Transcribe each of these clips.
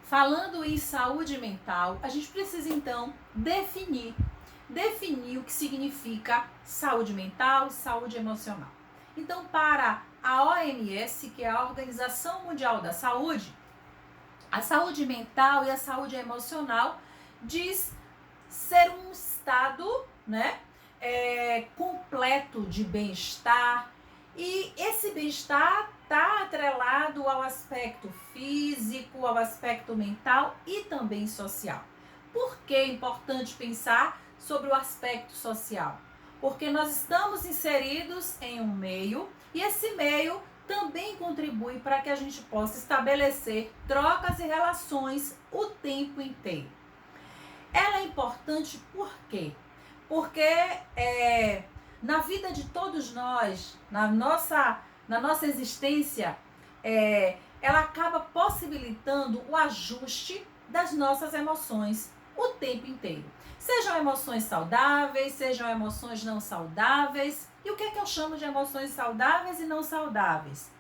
falando em saúde mental, a gente precisa então definir o que significa saúde mental, saúde emocional. Então, para a OMS, que é a Organização Mundial da Saúde, a saúde mental e a saúde emocional diz ser um estado, né, completo de bem-estar, e esse bem-estar está atrelado ao aspecto físico, ao aspecto mental e também social. Por que é importante pensar sobre o aspecto social? Porque nós estamos inseridos em um meio e esse meio também contribui para que a gente possa estabelecer trocas e relações o tempo inteiro. Ela é importante por quê? Porque na vida de todos nós, na nossa existência, ela acaba possibilitando o ajuste das nossas emoções o tempo inteiro. Sejam emoções saudáveis, sejam emoções não saudáveis. E o que é que eu chamo de emoções saudáveis e não saudáveis?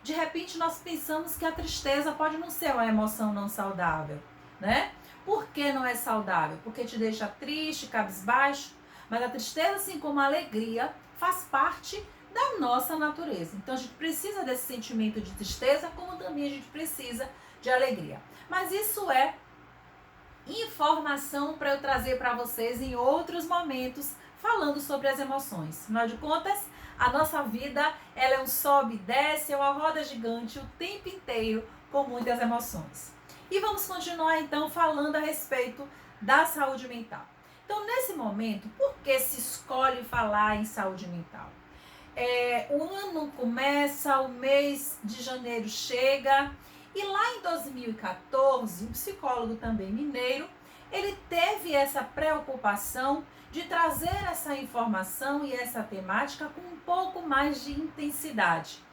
De repente nós pensamos que a tristeza pode não ser uma emoção não saudável, né? Por que não é saudável? Porque te deixa triste, cabisbaixo. Mas a tristeza, assim como a alegria, faz parte da nossa natureza. Então a gente precisa desse sentimento de tristeza, como também a gente precisa de alegria. Mas isso é informação para eu trazer para vocês em outros momentos, falando sobre as emoções. Afinal de contas, a nossa vida ela é um sobe e desce, é uma roda gigante o tempo inteiro com muitas emoções. E vamos continuar então falando a respeito da saúde mental. Então, nesse momento, por que se escolhe falar em saúde mental? O ano começa, o mês de janeiro chega, e lá em 2014, um psicólogo também mineiro, ele teve essa preocupação de trazer essa informação e essa temática com um pouco mais de intensidade.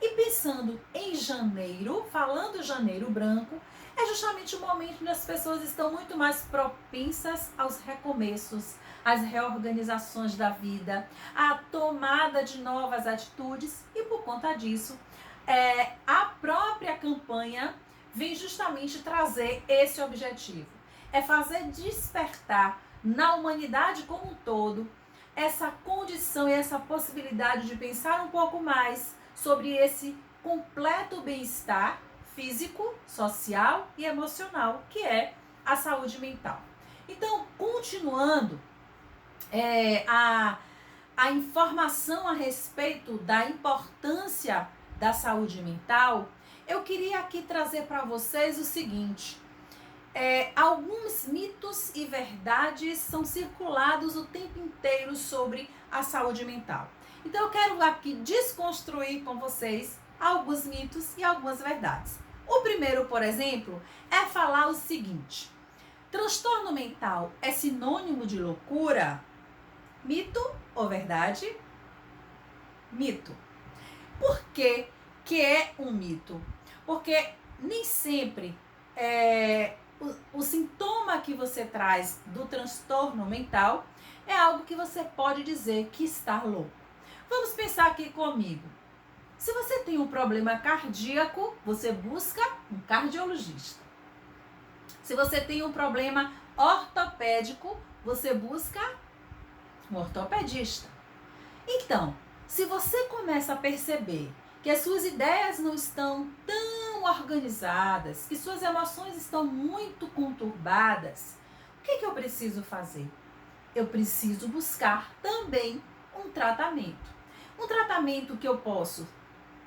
E pensando em janeiro, falando janeiro branco, é justamente o momento onde as pessoas estão muito mais propensas aos recomeços, às reorganizações da vida, à tomada de novas atitudes, e por conta disso, a própria campanha vem justamente trazer esse objetivo. É fazer despertar na humanidade como um todo essa condição e essa possibilidade de pensar um pouco mais sobre esse completo bem-estar físico, social e emocional, que é a saúde mental. Então, continuando a informação a respeito da importância da saúde mental, eu queria aqui trazer para vocês o seguinte: alguns mitos e verdades são circulados o tempo inteiro sobre a saúde mental. Então eu quero aqui desconstruir com vocês alguns mitos e algumas verdades. O primeiro, por exemplo, é falar o seguinte: transtorno mental é sinônimo de loucura? Mito ou verdade? Mito. Por que que é um mito? Porque nem sempre o sintoma que você traz do transtorno mental é algo que você pode dizer que está louco. Vamos pensar aqui comigo. Se você tem um problema cardíaco, você busca um cardiologista. Se você tem um problema ortopédico, você busca um ortopedista. Então, se você começa a perceber que as suas ideias não estão tão organizadas, que suas emoções estão muito conturbadas, o que eu preciso fazer? Eu preciso buscar também um tratamento. Um tratamento que eu posso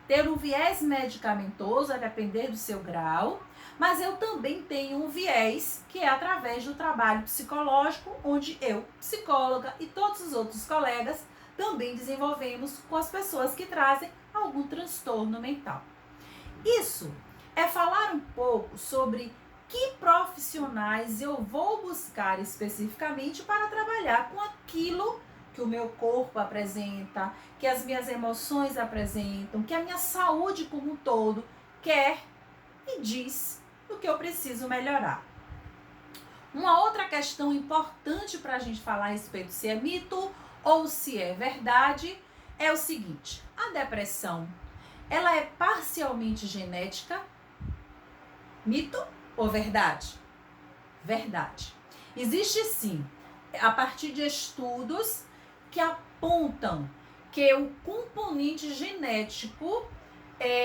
ter um viés medicamentoso, a depender do seu grau, mas eu também tenho um viés que é através do trabalho psicológico, onde eu, psicóloga e todos os outros colegas também desenvolvemos com as pessoas que trazem algum transtorno mental. Isso é falar um pouco sobre que profissionais eu vou buscar especificamente para trabalhar com aquilo que o meu corpo apresenta, que as minhas emoções apresentam, que a minha saúde como um todo quer e diz o que eu preciso melhorar. Uma outra questão importante para a gente falar a respeito se é mito ou se é verdade é o seguinte: a depressão, ela é parcialmente genética? Mito ou verdade? Verdade. Existe sim, a partir de estudos que apontam que o componente genético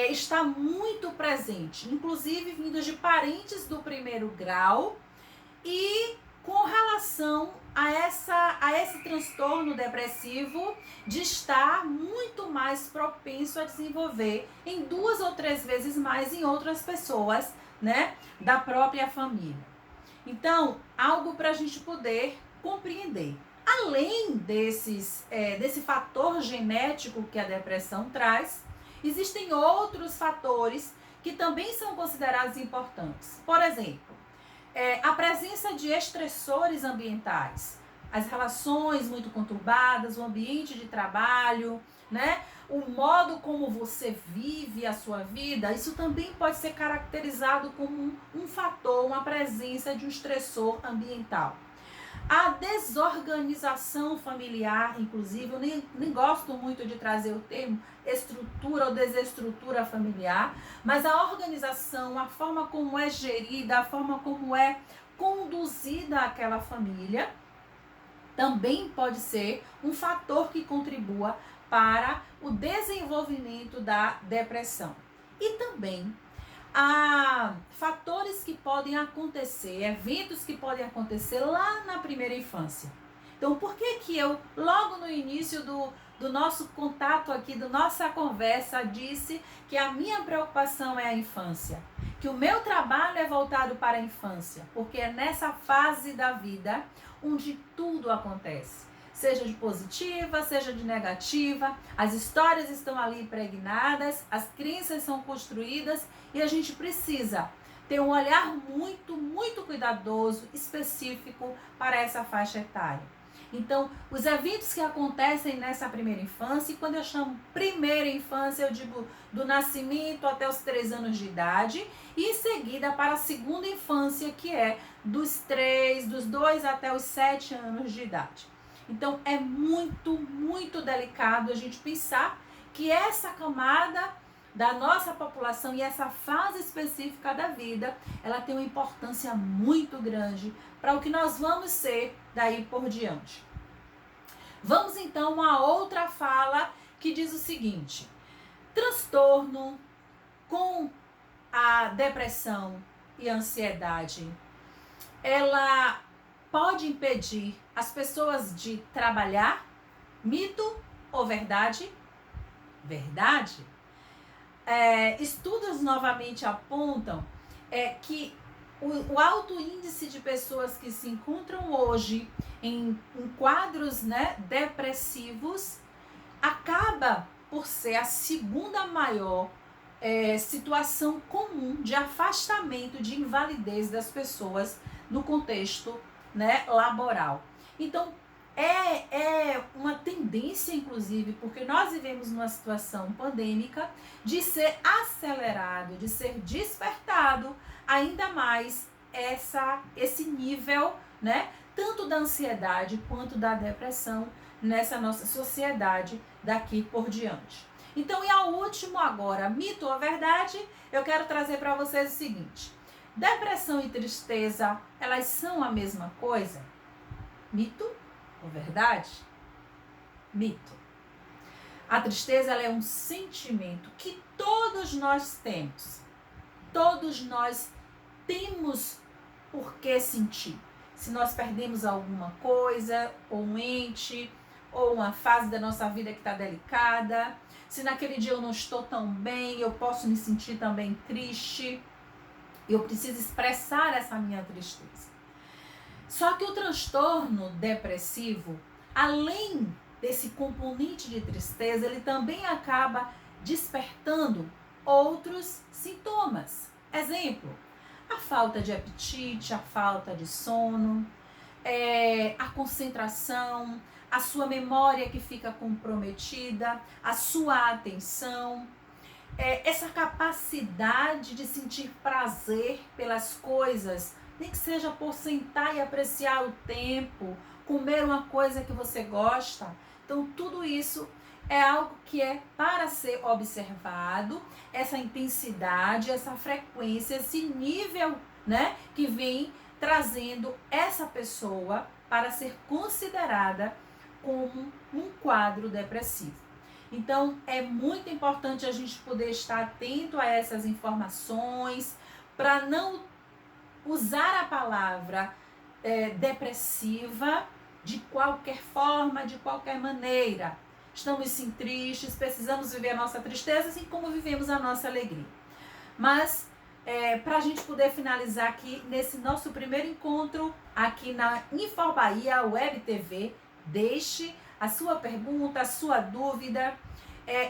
está muito presente, inclusive vindos de parentes do primeiro grau, e com relação a esse transtorno depressivo de estar muito mais propenso a desenvolver em 2 ou 3 vezes mais em outras pessoas, né, da própria família. Então, algo para a gente poder compreender. Além desse fator genético que a depressão traz, existem outros fatores que também são considerados importantes. Por exemplo, a presença de estressores ambientais, as relações muito conturbadas, o ambiente de trabalho, né? O modo como você vive a sua vida, isso também pode ser caracterizado como um fator, uma presença de um estressor ambiental. A desorganização familiar, inclusive, eu nem gosto muito de trazer o termo estrutura ou desestrutura familiar, mas a organização, a forma como é gerida, a forma como é conduzida aquela família, também pode ser um fator que contribua para o desenvolvimento da depressão. E também há fatores que podem acontecer, eventos que podem acontecer lá na primeira infância. Então, por que eu, logo no início do nosso contato aqui, da nossa conversa, disse que a minha preocupação é a infância? Que o meu trabalho é voltado para a infância, porque é nessa fase da vida onde tudo acontece. Seja de positiva, seja de negativa, as histórias estão ali impregnadas, as crenças são construídas e a gente precisa ter um olhar muito, muito cuidadoso, específico para essa faixa etária. Então, os eventos que acontecem nessa primeira infância, e quando eu chamo primeira infância, eu digo do nascimento até os 3 anos de idade, e em seguida para a segunda infância, que é dos 2 até os 7 anos de idade. Então, é muito, muito delicado a gente pensar que essa camada da nossa população e essa fase específica da vida, ela tem uma importância muito grande para o que nós vamos ser daí por diante. Vamos então a outra fala que diz o seguinte: transtorno com a depressão e a ansiedade, ela pode impedir as pessoas de trabalhar? Mito ou verdade? Verdade. Estudos novamente apontam que o alto índice de pessoas que se encontram hoje em quadros, né, depressivos acaba por ser a segunda maior situação comum de afastamento, de invalidez das pessoas no contexto, né, laboral. Então, é uma tendência, inclusive, porque nós vivemos numa situação pandêmica, de ser acelerado, de ser despertado ainda mais esse nível, né, tanto da ansiedade quanto da depressão nessa nossa sociedade daqui por diante. Então, e ao último agora, mito ou verdade, eu quero trazer para vocês o seguinte: depressão e tristeza, elas são a mesma coisa? Mito ou verdade? Mito. A tristeza, ela é um sentimento que todos nós temos. Todos nós temos por que sentir. Se nós perdemos alguma coisa, ou um ente, ou uma fase da nossa vida que está delicada, se naquele dia eu não estou tão bem, eu posso me sentir também triste, eu preciso expressar essa minha tristeza. Só que o transtorno depressivo, além desse componente de tristeza, ele também acaba despertando outros sintomas. Exemplo, a falta de apetite, a falta de sono, a concentração, a sua memória que fica comprometida, a sua atenção, essa capacidade de sentir prazer pelas coisas, nem que seja por sentar e apreciar o tempo, comer uma coisa que você gosta. Então, tudo isso é algo que é para ser observado, essa intensidade, essa frequência, esse nível né, que vem trazendo essa pessoa para ser considerada como um quadro depressivo. Então, é muito importante a gente poder estar atento a essas informações, para não usar a palavra depressiva de qualquer forma, de qualquer maneira. Estamos sim tristes, precisamos viver a nossa tristeza assim como vivemos a nossa alegria. Mas, para a gente poder finalizar aqui nesse nosso primeiro encontro aqui na InfoBahia Web TV, deixe a sua pergunta, a sua dúvida.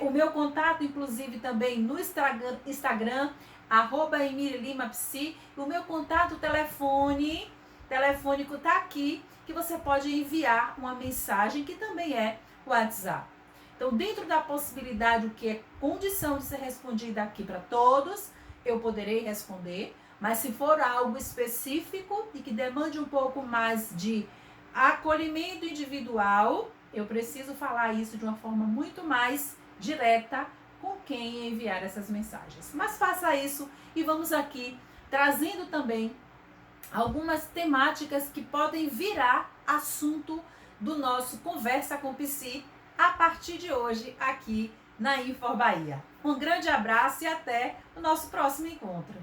O meu contato, inclusive, também no Instagram, @EmílioLimaPsi. O meu contato telefônico está aqui, que você pode enviar uma mensagem, que também é WhatsApp. Então, dentro da possibilidade, o que é condição de ser respondida aqui para todos, eu poderei responder, mas se for algo específico e que demande um pouco mais de acolhimento individual, eu preciso falar isso de uma forma muito mais direta com quem enviar essas mensagens. Mas faça isso e vamos aqui trazendo também algumas temáticas que podem virar assunto do nosso Conversa com Psi a partir de hoje aqui na InfoBahia. Um grande abraço e até o nosso próximo encontro.